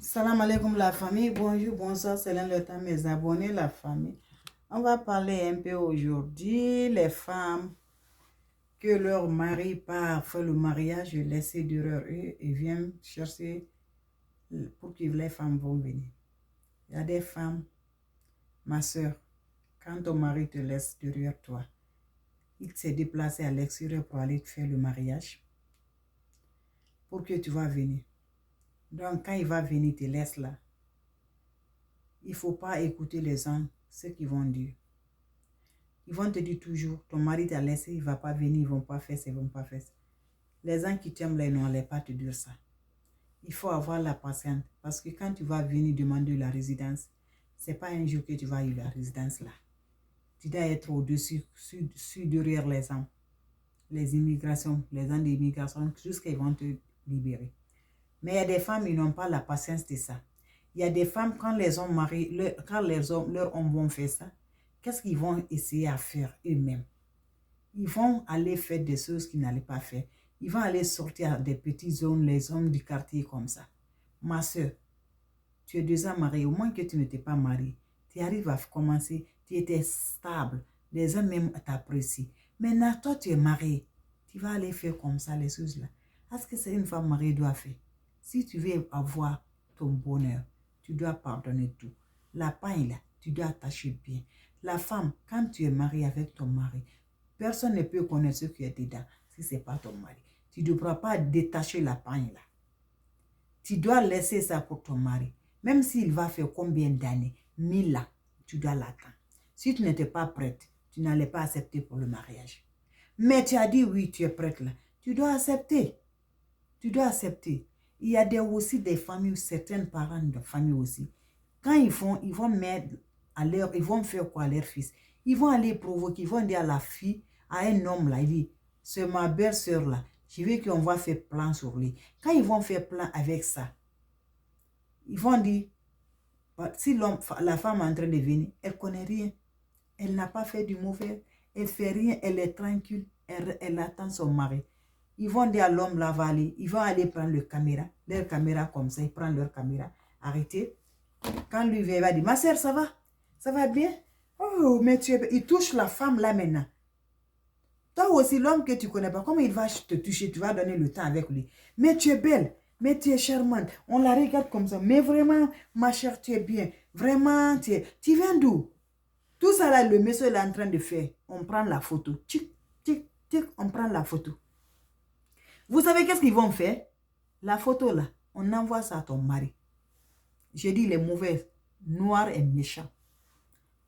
Salam alaikum la famille, bonjour, bonsoir, c'est le temps mes abonnés la famille. On va parler un peu aujourd'hui les femmes que leur mari part faire le mariage, laisser derrière eux et viennent chercher pour que les femmes vont venir. Il y a des femmes, ma soeur, quand ton mari te laisse derrière toi, il s'est déplacé à l'extérieur pour aller te faire le mariage pour que tu vas venir. Donc quand il va venir, il te laisse là. Il ne faut pas écouter les gens, ce qu'ils vont dire. Ils vont te dire toujours, ton mari t'a laissé, il ne va pas venir, ils ne vont pas faire ça, ils ne vont pas faire ça. Les gens qui t'aiment là, ils n'allaient pas te dire ça. Il faut avoir la patience, parce que quand tu vas venir demander la résidence, ce n'est pas un jour que tu vas avoir la résidence là. Tu dois être au-dessus, derrière les gens, les immigrations, les gens d'immigration, jusqu'à qu'ils vont te libérer. Mais il y a des femmes, ils n'ont pas la patience de ça. Il y a des femmes, quand les hommes marient, quand leurs hommes vont faire ça, qu'est-ce qu'ils vont essayer à faire eux-mêmes? Ils vont aller faire des choses qu'ils n'allaient pas faire. Ils vont aller sortir des petites zones, les hommes du quartier comme ça. Ma soeur, tu es déjà mariée, au moins que tu n'étais pas mariée. Tu arrives à commencer, tu étais stable, les gens même t'apprécient. Maintenant, toi, tu es mariée. Tu vas aller faire comme ça les choses là. Est-ce que c'est une femme mariée doit faire? Si tu veux avoir ton bonheur, tu dois pardonner tout. La paille là, tu dois attacher bien. La femme, quand tu es mariée avec ton mari, personne ne peut connaître ce qui est dedans si ce n'est pas ton mari. Tu ne devras pas détacher la paille là. Tu dois laisser ça pour ton mari. Même s'il va faire combien d'années, 1000 ans, tu dois l'attendre. Si tu n'étais pas prête, tu n'allais pas accepter pour le mariage. Mais tu as dit oui, tu es prête là. Tu dois accepter. Tu dois accepter. Il y a aussi des familles, certains parents de famille aussi. Quand ils vont mettre à leur, ils vont faire quoi à leur fils? Ils vont aller provoquer, ils vont dire à la fille, à un homme là, il dit, c'est ma belle-sœur là, je veux qu'on va faire plan sur lui. Quand ils vont faire plan avec ça, ils vont dire, si la femme est en train de venir, elle ne connaît rien. Elle n'a pas fait du mauvais, elle ne fait rien, elle est tranquille, elle attend son mari. Ils vont dire à l'homme là, ils vont aller prendre leur caméra comme ça, ils prennent leur caméra, arrêtez. Quand lui vient, il va dire, ma soeur, ça va? Ça va bien? Oh, mais il touche la femme là maintenant. Toi aussi, l'homme que tu ne connais pas, comment il va te toucher? Tu vas donner le temps avec lui. Mais tu es belle, mais tu es charmante. On la regarde comme ça. Mais vraiment, ma chère, tu es bien. Vraiment, tu viens d'où? Tout ça là, le monsieur est en train de faire. On prend la photo. Tic, tic, tic, on prend la photo. Vous savez qu'est-ce qu'ils vont faire? La photo là, on envoie ça à ton mari. Je dis les mauvais, noirs et méchants.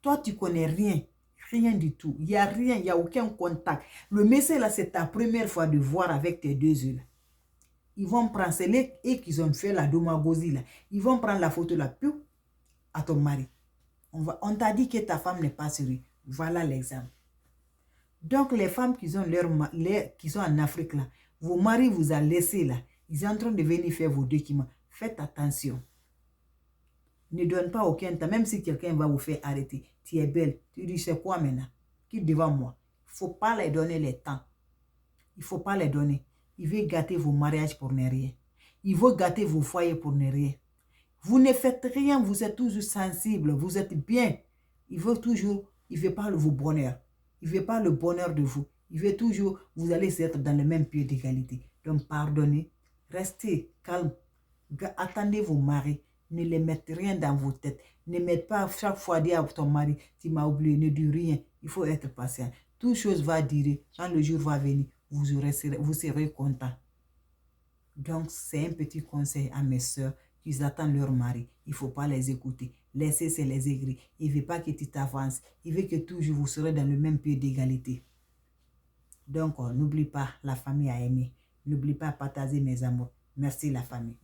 Toi, tu connais rien. Rien du tout. Il n'y a rien, il n'y a aucun contact. Le monsieur là, c'est ta première fois de voir avec tes deux yeux là. Ils vont prendre, c'est eux qui ont fait la démagogie là. Ils vont prendre la photo là, puis à ton mari. On t'a dit que ta femme n'est pas sérieuse. Voilà l'exemple. Donc, les femmes qui sont en Afrique là, vos maris vous a laissé là, ils sont en train de venir faire vos documents. Faites attention. Ne donne pas aucun temps, même si quelqu'un va vous faire arrêter. Tu es belle. Tu dis, c'est quoi maintenant? Qui devant moi? Il ne faut pas les donner les temps. Il ne faut pas les donner. Il veut gâter vos mariages pour ne rien. Il veut gâter vos foyers pour ne rien. Vous ne faites rien, vous êtes toujours sensible, vous êtes bien. Il veut toujours, il ne veut pas vos bonheurs. Il ne veut pas le bonheur de vous. Il veut toujours, vous allez être dans le même pied d'égalité. Donc pardonnez, restez calme. Attendez vos maris. Ne les mettez rien dans vos têtes. Ne mettez pas chaque fois dire à ton mari, tu m'as oublié, ne dis rien. Il faut être patient. Toute chose va durer. Quand le jour va venir, vous serez content. Donc, c'est un petit conseil à mes soeurs qui attendent leur mari. Il ne faut pas les écouter. Laissez, c'est les aigris. Il ne veut pas que tu t'avances. Il veut que toujours vous serez dans le même pied d'égalité. Donc, n'oublie pas, la famille a aimé. N'oublie pas à partager mes amours. Merci la famille.